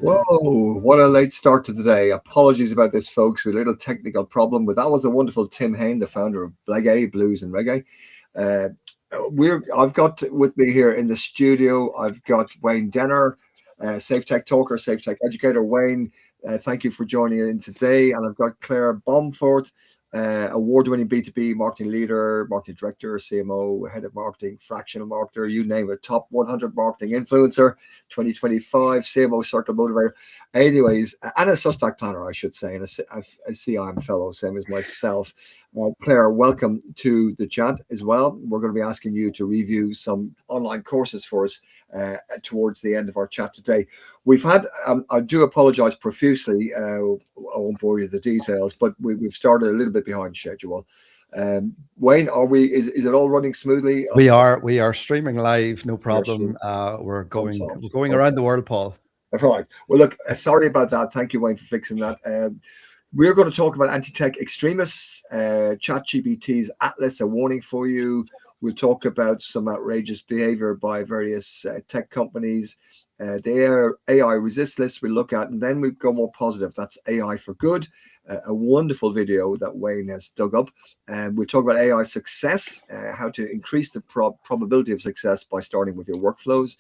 Whoa, what a late start to the day. Apologies about this, folks. We had a little technical problem, but that was the wonderful Tim Hain, the founder of Blegay Blues and Reggae. Uh, I've got with me here in the studio, I've got Wayne Denner, Safe Tech Talker, Safe Tech Educator. Wayne, thank you for joining in today. And I've got Claire Bomford, award-winning B2B marketing leader, marketing director, CMO, head of marketing, fractional marketer, you name it, top 100 marketing influencer, 2025, CMO Circle Motivator. Anyways, and a Sustack planner, I should say, and a CIM fellow, same as myself. Claire, welcome to the chat as well. We're going to be asking you to review some online courses for us towards the end of our chat today. We've had, I do apologize profusely, I won't bore you with the details, but we've started a little bit behind schedule. Wayne, is it all running smoothly? We are streaming live, no problem. We're going around the world, Paul. Right. Well, look, sorry about that. Thank you, Wayne, for fixing that. We're going to talk about anti-tech extremists, ChatGPT's Atlas, a warning for you. We'll talk about some outrageous behavior by various tech companies. The AI resist list we'll look at, and then we go more positive. That's AI for good, a wonderful video that Wayne has dug up. And we'll talk about AI success, how to increase the probability of success by starting with your workflows.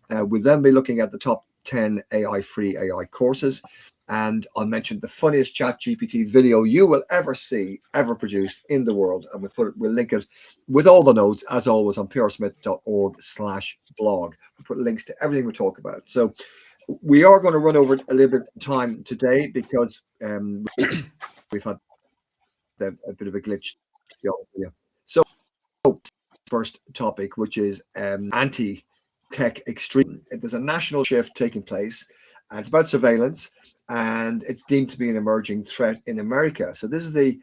We'll then be looking at the top 10 AI-free AI courses. And I'll mention the funniest ChatGPT video you will ever see, ever produced in the world. And we'll link it with all the notes, as always, on prsmith.org/blog. We'll put links to everything we talk about. So we are going to run over a little bit of time today because we've had a bit of a glitch, to be honest with you. So first topic, which is anti-tech extreme. There's a national shift taking place, and it's about surveillance, and it's deemed to be an emerging threat in America. So this is the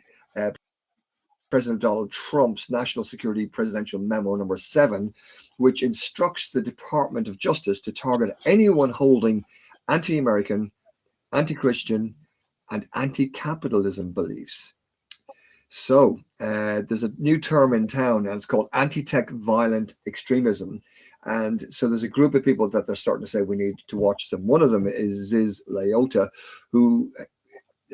President Donald Trump's National Security Presidential Memo number 7, which instructs the Department of Justice to target anyone holding anti-American, anti-Christian, and anti-capitalism beliefs. So there's a new term in town, and it's called anti-tech violent extremism. And so there's a group of people that they're starting to say we need to watch them. One of them is Ziz Leota, who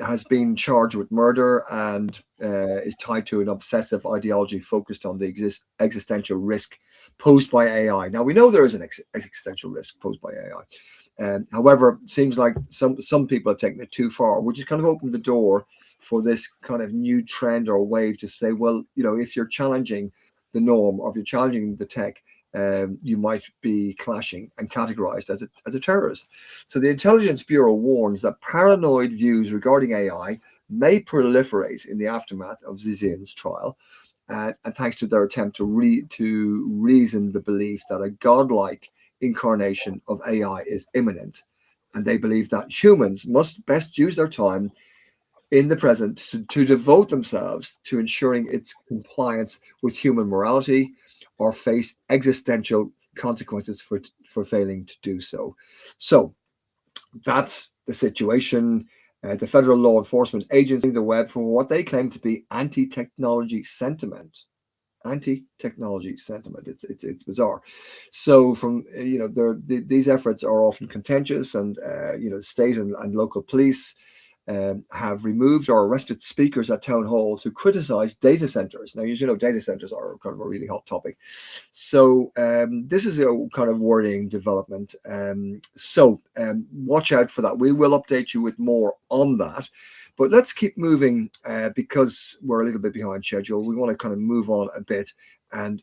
has been charged with murder and is tied to an obsessive ideology focused on the existential risk posed by AI. Now, we know there is an existential risk posed by AI. However, it seems like some people have taken it too far, which has kind of opened the door for this kind of new trend or wave to say, well, if you're challenging the norm or if you're challenging the tech, you might be clashing and categorized as a terrorist. So the Intelligence Bureau warns that paranoid views regarding AI may proliferate in the aftermath of Zizin's trial, and thanks to their attempt to reason the belief that a godlike incarnation of AI is imminent. And they believe that humans must best use their time in the present to devote themselves to ensuring its compliance with human morality, or face existential consequences for failing to do so. So that's the situation. The federal law enforcement agency, the web, for what they claim to be anti-technology sentiment. Anti-technology sentiment. It's bizarre. So from these efforts are often contentious, and state and local police have removed or arrested speakers at town halls who criticize data centers. Now, as you know, data centers are kind of a really hot topic. So this is a kind of worrying development. So watch out for that. We will update you with more on that. But let's keep moving because we're a little bit behind schedule. We want to kind of move on a bit and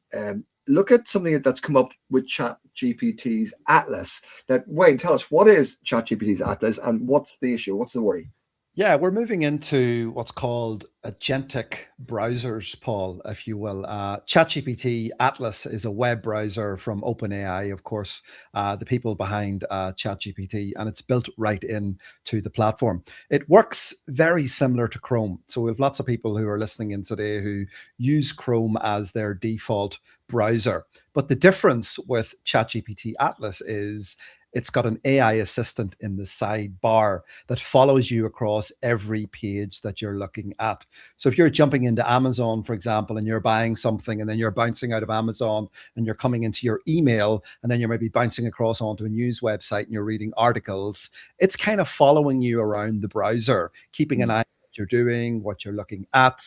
look at something that's come up with ChatGPT's Atlas. Now, Wayne, tell us, what is ChatGPT's Atlas and what's the issue? What's the worry? Yeah, we're moving into what's called agentic browsers, Paul, if you will. ChatGPT Atlas is a web browser from OpenAI, of course, the people behind ChatGPT, and it's built right into the platform. It works very similar to Chrome. So we have lots of people who are listening in today who use Chrome as their default browser. But the difference with ChatGPT Atlas is it's got an AI assistant in the sidebar that follows you across every page that you're looking at. So if you're jumping into Amazon, for example, and you're buying something, and then you're bouncing out of Amazon and you're coming into your email, and then you're maybe bouncing across onto a news website and you're reading articles, it's kind of following you around the browser, keeping an eye on what you're doing, what you're looking at.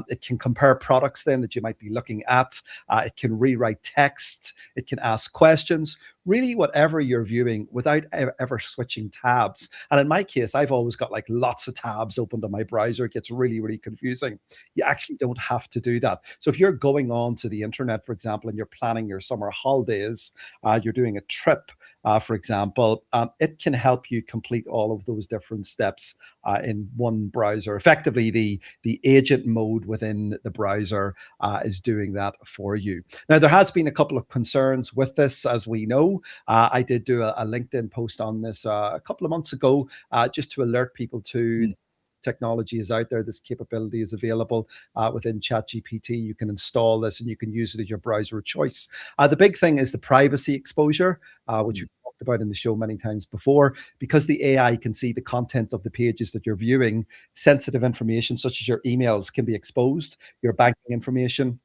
It can compare products then that you might be looking at. It can rewrite text. It can ask questions, really whatever you're viewing without ever switching tabs. And in my case, I've always got like lots of tabs opened on my browser. It gets really, really confusing. You actually don't have to do that. So if you're going on to the internet, for example, and you're planning your summer holidays, you're doing a trip, for example, it can help you complete all of those different steps in one browser. Effectively, the agent mode within the browser is doing that for you. Now, there has been a couple of concerns with this, as we know. I did do a LinkedIn post on this a couple of months ago, just to alert people to technology is out there. This capability is available within ChatGPT. You can install this and you can use it as your browser of choice. The big thing is the privacy exposure, which we've talked about in the show many times before. Because the AI can see the content of the pages that you're viewing, sensitive information such as your emails can be exposed, your banking information.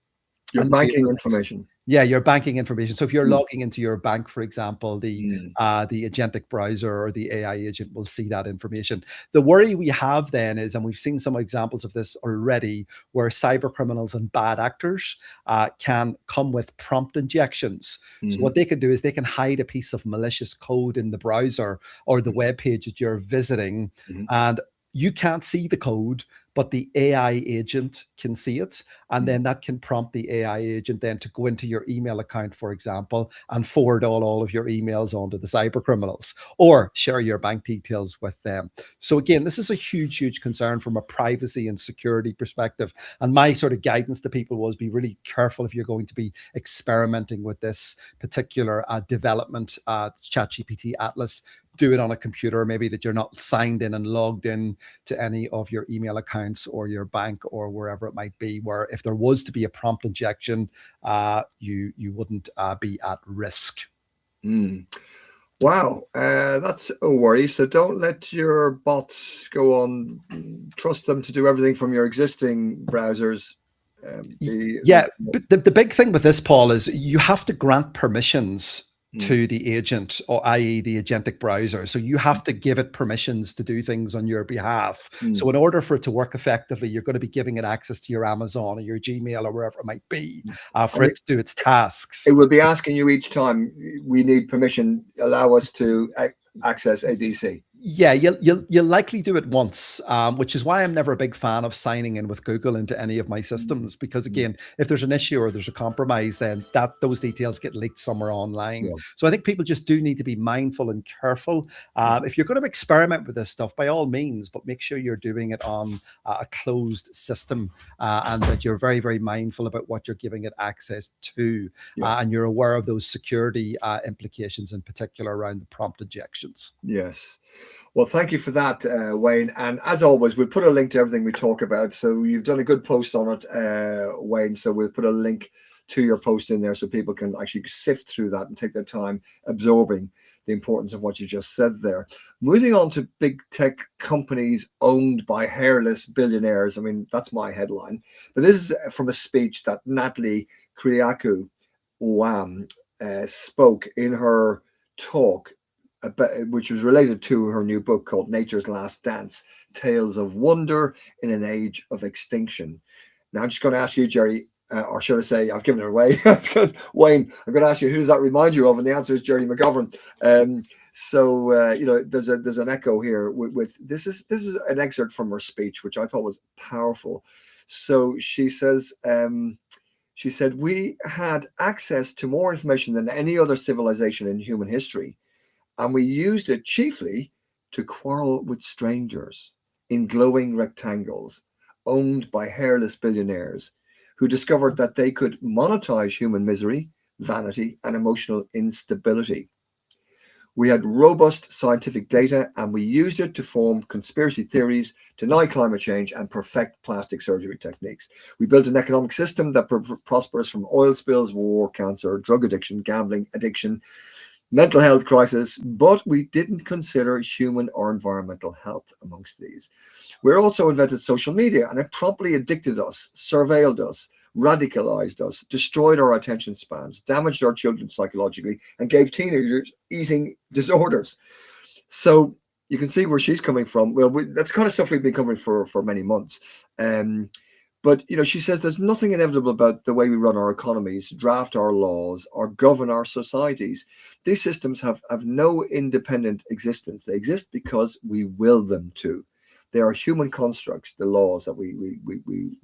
Your banking information. Yeah, your banking information. So if you're logging into your bank, for example, the agentic browser or the AI agent will see that information. The worry we have then is, and we've seen some examples of this already, where cyber criminals and bad actors can come with prompt injections. So what they can do is they can hide a piece of malicious code in the browser or the web page that you're visiting, and you can't see the code, but the AI agent can see it. And then that can prompt the AI agent then to go into your email account, for example, and forward all of your emails onto the cyber criminals or share your bank details with them. So again, this is a huge, huge concern from a privacy and security perspective. And my sort of guidance to people was be really careful if you're going to be experimenting with this particular development, ChatGPT Atlas. Do it on a computer, maybe that you're not signed in and logged in to any of your email accounts or your bank or wherever it might be, where if there was to be a prompt injection, you wouldn't be at risk. Wow, that's a worry. So don't let your bots go on. Trust them to do everything from your existing browsers. But the big thing with this, Paul, is you have to grant permissions to the agent, or i.e. the agentic browser. So you have to give it permissions to do things on your behalf. So in order for it to work effectively, you're going to be giving it access to your Amazon or your Gmail or wherever it might be for it to do its tasks. It will be asking you each time, we need permission, allow us to access ABC. Yeah, you'll likely do it once, which is why I'm never a big fan of signing in with Google into any of my systems, because again, if there's an issue or there's a compromise, then those details get leaked somewhere online. So I think people just do need to be mindful and careful. If you're going to experiment with this stuff, by all means, but make sure you're doing it on a closed system and that you're very, very mindful about what you're giving it access to, and you're aware of those security implications in particular around the prompt injections. Yes. Well, thank you for that, Wayne. And as always, we'll put a link to everything we talk about. So you've done a good post on it, Wayne. So we'll put a link to your post in there so people can actually sift through that and take their time absorbing the importance of what you just said there. Moving on to big tech companies owned by hairless billionaires. I mean, that's my headline. But this is from a speech that Natalie Kiriakou spoke in her talk, which was related to her new book called Nature's Last Dance, Tales of Wonder in an Age of Extinction. Now, I'm just going to ask you, Jerry, or should I say, I've given it away. Wayne, I'm going to ask you, who does that remind you of? And the answer is Jerry McGovern. You know, there's an echo here with this is an excerpt from her speech, which I thought was powerful. So she says, she said, we had access to more information than any other civilization in human history. And we used it chiefly to quarrel with strangers in glowing rectangles owned by hairless billionaires who discovered that they could monetize human misery, vanity, and emotional instability. We had robust scientific data, and we used it to form conspiracy theories, deny climate change, and perfect plastic surgery techniques. We built an economic system that prospers from oil spills, war, cancer, drug addiction, gambling addiction, mental health crisis, but we didn't consider human or environmental health amongst these. We also invented social media, and it promptly addicted us, surveilled us, radicalized us, destroyed our attention spans, damaged our children psychologically, and gave teenagers eating disorders. So you can see where she's coming from. Well, that's kind of stuff we've been covering for many months. But she says there's nothing inevitable about the way we run our economies, draft our laws, or govern our societies. These systems have no independent existence. They exist because we will them to. They are human constructs, the laws that we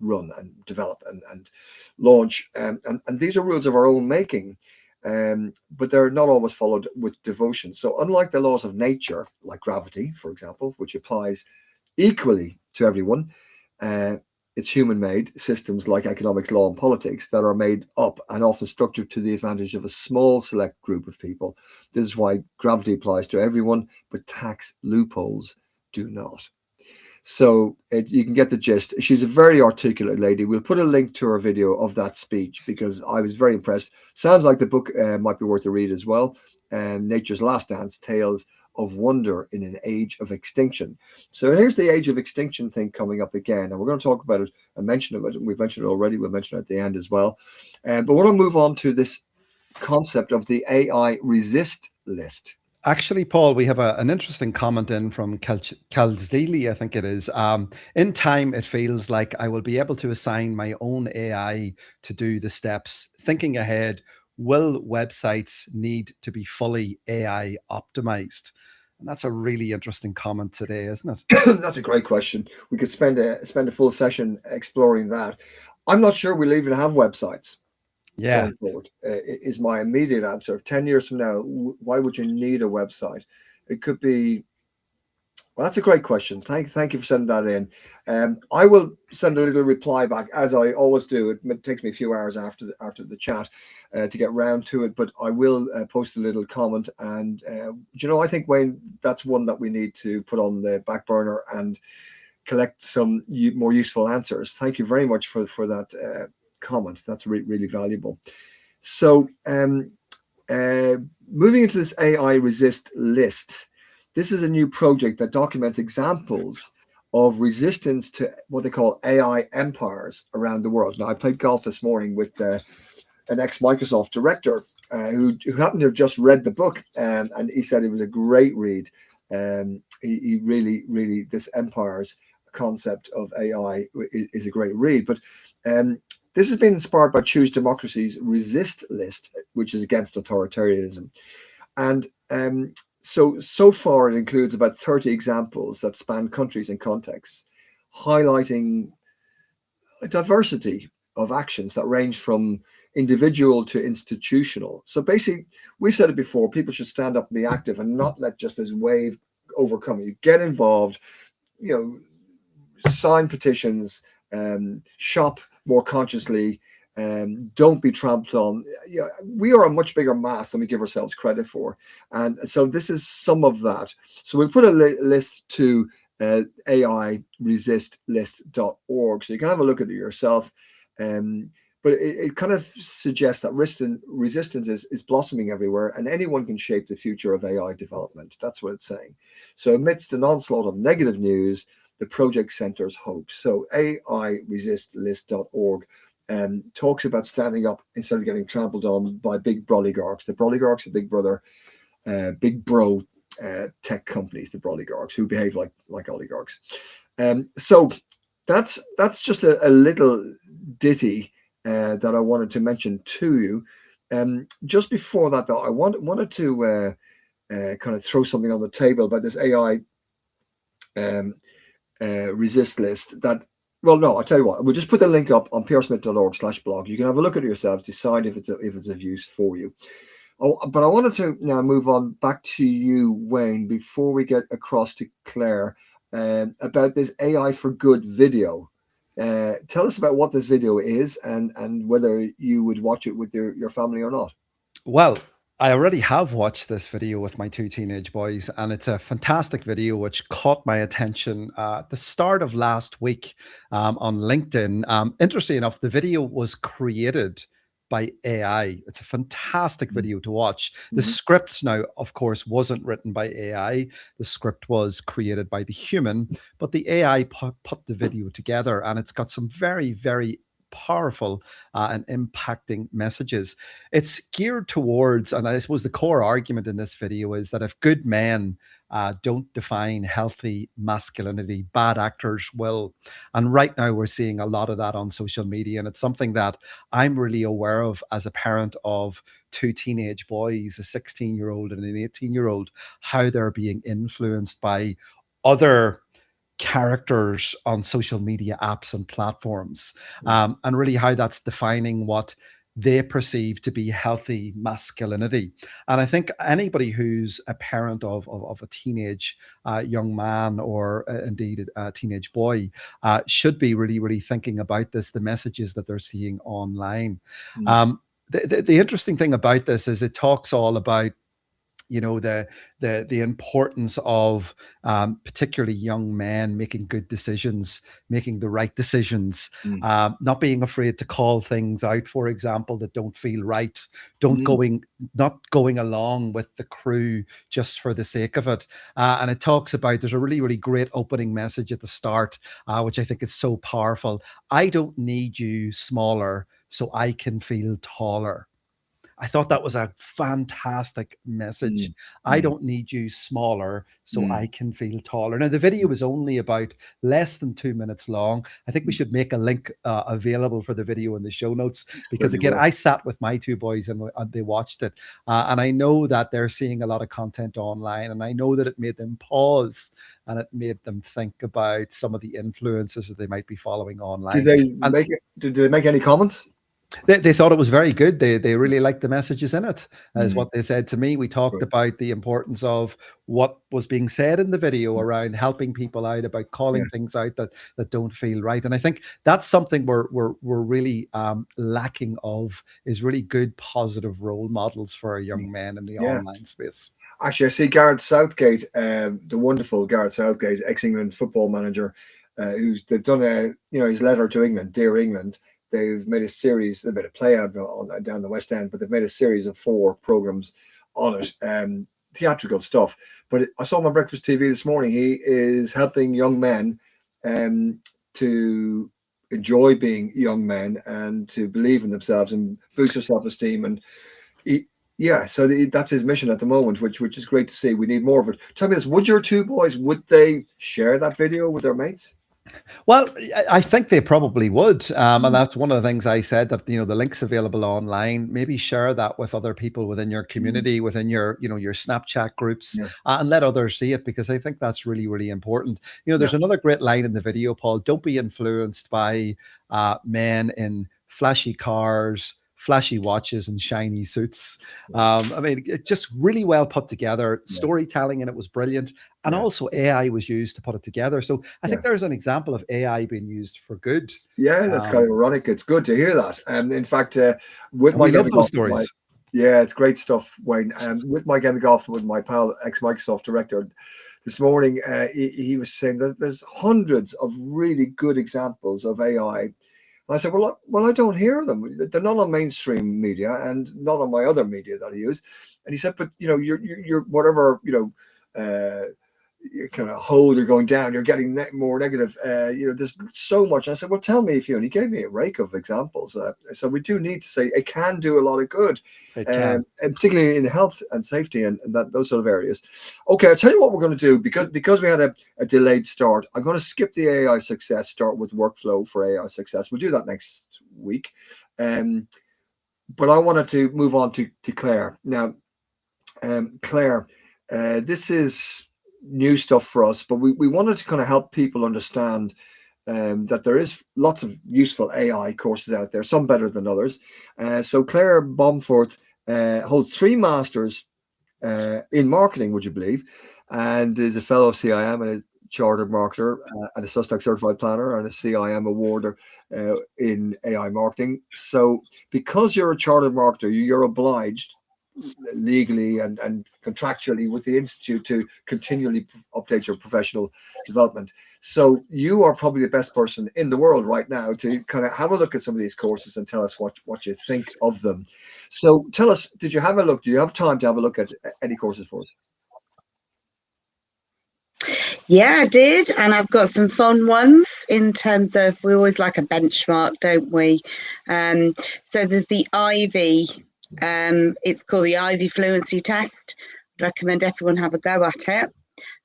run and develop and launch. And these are rules of our own making. But they're not always followed with devotion. So unlike the laws of nature, like gravity, for example, which applies equally to everyone, it's human-made systems like economics, law, and politics that are made up and often structured to the advantage of a small select group of people. This is why gravity applies to everyone, but tax loopholes do not. So you can get the gist. She's a very articulate lady. We'll put a link to her video of that speech because I was very impressed. Sounds like the book might be worth a read as well. Nature's Last Dance, Tales of Wonder in an Age of Extinction. So here's the Age of Extinction thing coming up again. And we're going to talk about it and mention it. We've mentioned it already. We'll mention it at the end as well. But we're going to move on to this concept of the AI resist list. Actually, Paul, we have an interesting comment in from Calzili, I think it is. In time, it feels like I will be able to assign my own AI to do the steps. Thinking ahead, will websites need to be fully AI optimized? And that's a really interesting comment today, isn't it? That's a great question. We could spend a full session exploring that. I'm not sure we'll even have websites. Yeah. Going forward is my immediate answer. 10 years from now, why would you need a website? It could be. Well, that's a great question. Thank you for sending that in. I will send a little reply back as I always do. It takes me a few hours after the chat to get round to it, but I will post a little comment. And I think, Wayne, that's one that we need to put on the back burner and collect some more useful answers. Thank you very much for that. Comment. That's really valuable. So moving into this AI resist list, this is a new project that documents examples of resistance to what they call AI empires around the world. Now, I played golf this morning with an ex-Microsoft director who happened to have just read the book, and he said it was a great read. He really, this empires concept of AI is a great read. But this has been inspired by Choose Democracy's resist list, which is against authoritarianism. And so far it includes about 30 examples that span countries and contexts, highlighting a diversity of actions that range from individual to institutional. So basically, we've said it before, people should stand up and be active and not let just this wave overcome you. Get involved, sign petitions, shop more consciously, don't be trampled on. We are a much bigger mass than we give ourselves credit for. And so this is some of that. So we'll put a list to AIresistlist.org. So you can have a look at it yourself. But it kind of suggests that resistance is blossoming everywhere, and anyone can shape the future of AI development. That's what it's saying. So amidst an onslaught of negative news, the project centers hope. So AIresistlist.org talks about standing up instead of getting trampled on by big oligarchs. The oligarchs are big brother, big bro tech companies, the oligarchs who behave like oligarchs. So that's just a little ditty that I wanted to mention to you. Just before that, though, I wanted to kind of throw something on the table about this AI resist list. I'll tell you what, we'll just put the link up on pearsmith.org/blog. You can have a look at it yourself, decide if it's of use for you. But I wanted to now move on back to you, Wayne, before we get across to Claire about this AI for Good video. Tell us about what this video is and whether you would watch it with your family or not. Well, I already have watched this video with my 2 teenage boys, and it's a fantastic video which caught my attention at the start of last week on LinkedIn. Interesting enough, the video was created by AI. It's a fantastic video to watch. The script now, of course, wasn't written by AI. The script was created by the human, but the AI put the video together, and it's got some very, very powerful and impacting messages. It's geared towards, and I suppose the core argument in this video is that if good men don't define healthy masculinity, bad actors will. And right now, we're seeing a lot of that on social media. And it's something that I'm really aware of as a parent of two teenage boys, a 16-year-old and an 18-year-old, how they're being influenced by other characters on social media apps and platforms, and really how that's defining what they perceive to be healthy masculinity. And I think anybody who's a parent of a teenage young man, or indeed a teenage boy, should be really, really thinking about this, the messages that they're seeing online. The interesting thing about this is it talks all about, you know, the importance of particularly young men making good decisions, making the right decisions, not being afraid to call things out, for example, that don't feel right, not going along with the crew just for the sake of it. And it talks about, there's a really, really great opening message at the start, which I think is so powerful. I don't need you smaller so I can feel taller. I thought that was a fantastic message. I don't need you smaller so I can feel taller. Now, the video is only about less than 2 minutes long. I think we should make a link available for the video in the show notes, because again, I sat with my two boys and they watched it. And I know that they're seeing a lot of content online, and I know that it made them pause and it made them think about some of the influences that they might be following online. Did they make any comments? They thought it was very good. They really liked the messages in it, is what they said to me. We talked about the importance of what was being said in the video around helping people out, about calling things out that don't feel right. And I think that's something we're really lacking of, is really good, positive role models for our young men in the online space. Actually, I see Gareth Southgate, the wonderful Gareth Southgate, ex-England football manager, they've done his letter to England, Dear England. They've made a series, they've made a play out down the West End, but they've made a series of 4 programs on it, theatrical stuff. But I saw him on Breakfast TV this morning. He is helping young men to enjoy being young men and to believe in themselves and boost their self-esteem. And so that's his mission at the moment, which is great to see. We need more of it. Tell me this: would your two boys, would they share that video with their mates? Well, I think they probably would. And that's one of the things I said, that, the link's available online. Maybe share that with other people within your community, within your, your Snapchat groups, and let others see it, because I think that's really, really important. There's another great line in the video, Paul: don't be influenced by men in flashy cars, flashy watches, and shiny suits. I mean, it just really well put together. Storytelling in it was brilliant. And also AI was used to put it together. So I think there's an example of AI being used for good. Yeah, that's kind of ironic. It's good to hear that. In fact, with my love those stories. It's great stuff, Wayne. With my game of golf with my pal, ex-Microsoft director, this morning, he was saying that there's hundreds of really good examples of AI. And I said, well, I don't hear them. They're not on mainstream media and not on my other media that I use. And he said, but you're whatever your kind of hold you're going down, you're getting more negative. There's so much. And I said, well, tell me if you. And he gave me a rake of examples. So we do need to say it can do a lot of good, and particularly in health and safety and those sort of areas. Okay, I'll tell you what we're going to do, because we had a delayed start. I'm going to skip the AI success, start with workflow for AI success. We'll do that next week. But I wanted to move on to Claire now. Claire, this is new stuff for us, but we wanted to kind of help people understand that there is lots of useful AI courses out there, some better than others. So Claire Bomforth holds 3 masters in marketing, would you believe, and is a fellow CIM and a chartered marketer and a Sustac certified planner and a CIM awarder in AI marketing. So because you're a chartered marketer, you're obliged legally and contractually with the institute to continually update your professional development. So you are probably the best person in the world right now to kind of have a look at some of these courses and tell us what you think of them. So tell us, did you have a look? Do you have time to have a look at any courses for us? Yeah, I did, and I've got some fun ones in terms of, we always like a benchmark, don't we? So there's the Ivy, it's called the Ivy Fluency Test. I'd recommend everyone have a go at it.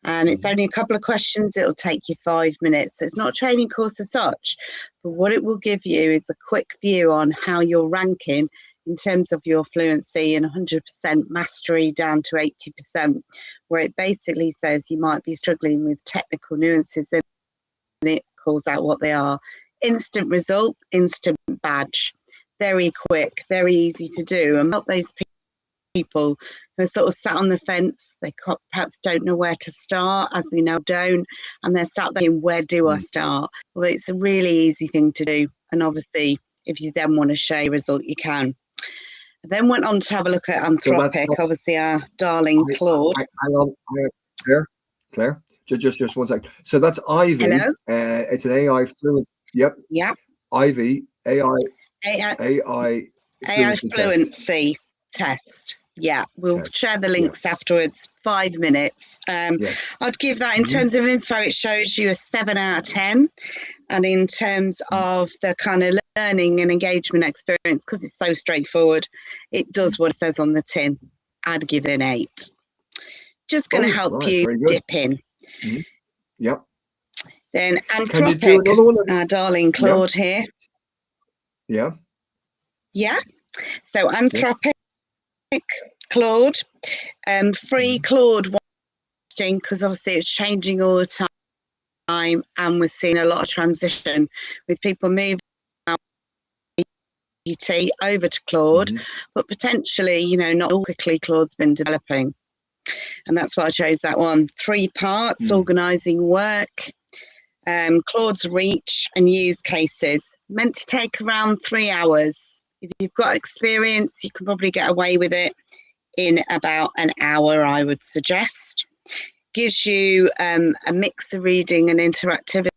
It's only a couple of questions, it'll take you 5 minutes. So it's not a training course as such, but what it will give you is a quick view on how you're ranking in terms of your fluency and 100% mastery down to 80%, where it basically says you might be struggling with technical nuances and it calls out what they are. Instant result, instant badge. Very quick, very easy to do. And not those people who are sort of sat on the fence, they perhaps don't know where to start, as we now don't, and they're sat there in, where do I start? Well, it's a really easy thing to do. And obviously, if you then want to share your result, you can. I then went on to have a look at Anthropic, so that's obviously our darling Claude. Hang on, Claire, just 1 second. So that's Ivy. Hello? It's an AI fluency. Yep. Ivy AI fluency test. Yeah, we'll share the links afterwards. 5 minutes. I'd give that in terms of info, it shows you a 7 out of 10. And in terms of the kind of learning and engagement experience, because it's so straightforward, it does what it says on the tin. I'd give it an 8. Just going to help you dip in. Yep. Then Anthropic, our darling Claude here. Yeah. So Anthropic, Claude, free Claude watching, because obviously it's changing all the time, and we're seeing a lot of transition with people moving GPT over to Claude, but potentially, not all quickly Claude's been developing. And that's why I chose that one. 3 parts, organising work, Claude's reach and use cases. Meant to take around 3 hours. If you've got experience, you can probably get away with it in about an hour, I would suggest. Gives you a mix of reading and interactivity,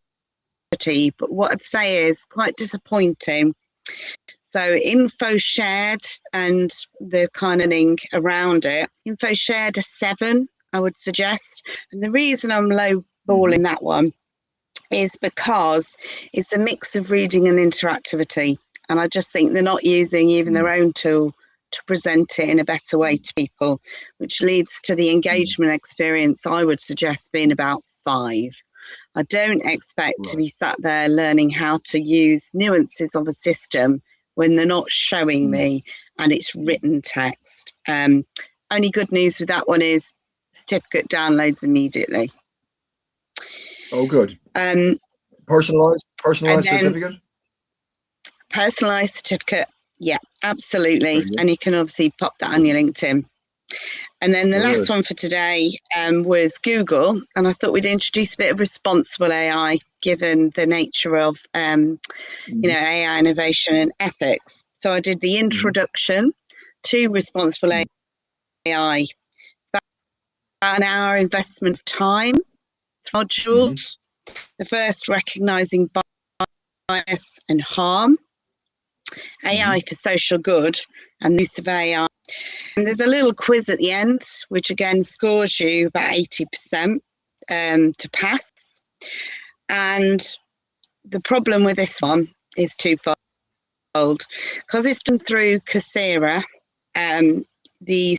but what I'd say is quite disappointing. So info shared and the kind of thing around it, info shared a 7, I would suggest. And the reason I'm low-balling that one is because it's a mix of reading and interactivity. And I just think they're not using even their own tool to present it in a better way to people, which leads to the engagement experience, I would suggest, being about 5. I don't expect to be sat there learning how to use nuances of a system when they're not showing me and it's written text. Only good news with that one is certificate downloads immediately. Oh, good. Personalized certificate? Personalized certificate. Yeah, absolutely. Brilliant. And you can obviously pop that on your LinkedIn. And then the last one for today was Google. And I thought we'd introduce a bit of responsible AI, given the nature of, AI innovation and ethics. So I did the introduction to responsible AI. About an hour investment of time, modules. The first, recognizing bias and harm. AI for social good and use of AI. And there's a little quiz at the end, which again scores you about 80% to pass. And the problem with this one is twofold. Because it's done through Coursera, the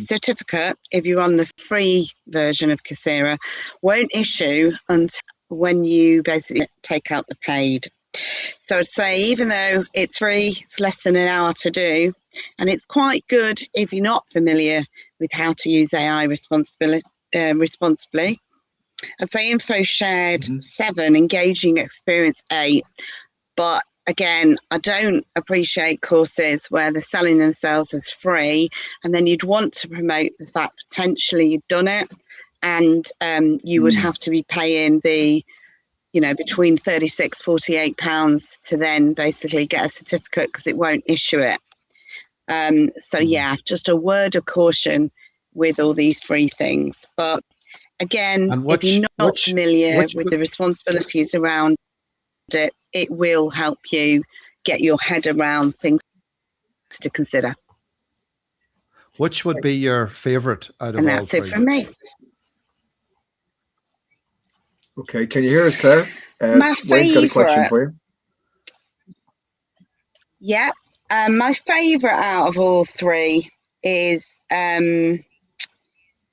certificate, if you're on the free version of Coursera, won't issue until when you basically take out the paid. So I'd say even though it's free, it's less than an hour to do, and it's quite good if you're not familiar with how to use AI responsibly. I'd say info shared 7, engaging experience 8. But again, I don't appreciate courses where they're selling themselves as free, and then you'd want to promote the fact potentially you've done it, and you would have to be paying the between £36, £48 to then basically get a certificate, because it won't issue it. So yeah, just a word of caution with all these free things. But again, if you're not familiar with the responsibilities around it, it will help you get your head around things to consider. Which would be your favorite out of all and that's three? it from me. Okay, can you hear us, Claire? My Wayne's got a question for you. Yeah, my favourite out of all three is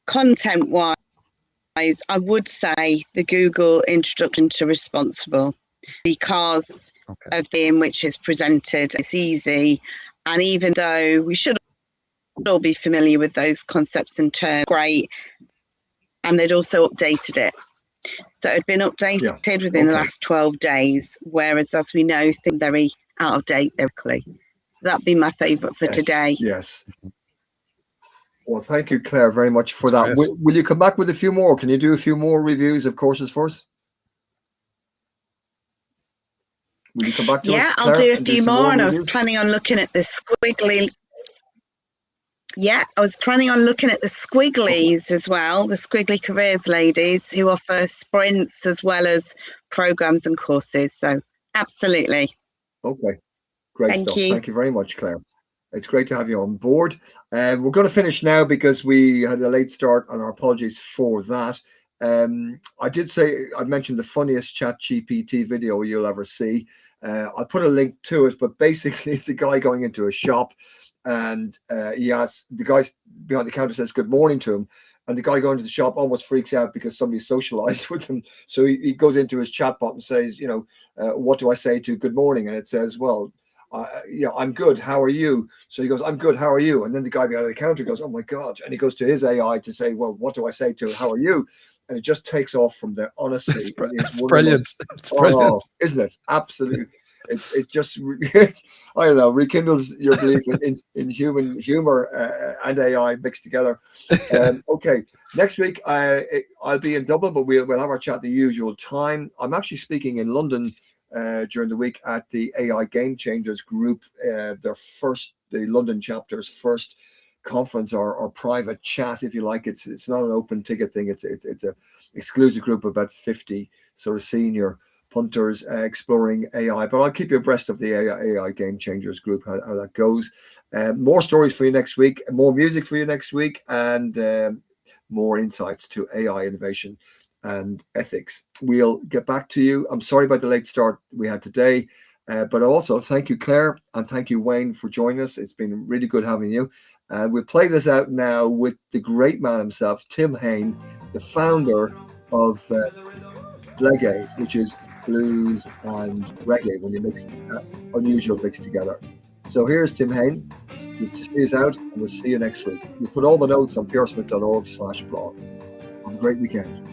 content-wise, I would say the Google Introduction to Responsible, because of the in which it's presented. It's easy, and even though we should all be familiar with those concepts and terms, great, and they'd also updated it. So it had been updated within the last 12 days, whereas, as we know, things are very out of date locally. That'd be my favourite for today. Yes. Well, thank you, Claire, very much for that. Will you come back with a few more? Can you do a few more reviews of courses for us? Will you come back to us, Claire? I'll do a few more, and I was planning on looking at the squiggly. Yeah, I was planning on looking at the squigglies as well, the Squiggly Careers ladies, who offer sprints as well as programs and courses. So absolutely. Okay, great stuff. Thank you very much, Claire. It's great to have you on board. We're going to finish now because we had a late start, and our apologies for that. I did say I mentioned the funniest ChatGPT video you'll ever see. I'll put a link to it, but basically it's a guy going into a shop, and he asks, the guy behind the counter says good morning to him, and the guy going to the shop almost freaks out because somebody socialized with him. So he goes into his chatbot and says, you know, what do I say to good morning? And it says, well, yeah, I'm good. How are you? So he goes, I'm good. How are you? And then the guy behind the counter goes, oh my God. And he goes to his AI to say, well, what do I say to how are you? And it just takes off from there. Honestly, it's brilliant. It's brilliant, isn't it? Absolutely. It just, I don't know, rekindles your belief in human humor and AI mixed together. Okay, next week I'll be in Dublin, but we'll have our chat the usual time. I'm actually speaking in London during the week at the AI Game Changers group, the London chapter's first conference or private chat, if you like. It's not an open ticket thing. It's a exclusive group of about 50 sort of senior punters exploring AI, but I'll keep you abreast of the AI Game Changers group, how that goes. More stories for you next week, more music for you next week, and more insights to AI innovation and ethics. We'll get back to you. I'm sorry about the late start we had today, but also thank you, Claire, and thank you, Wayne, for joining us. It's been really good having you. We'll play this out now with the great man himself, Tim Hain, the founder of Blegay, which is blues and reggae when you mix unusual mix together. So here's Tim Hain. We'll see us out, and we'll see you next week. We'll put all the notes on pearsmith.org/blog. Have a great weekend.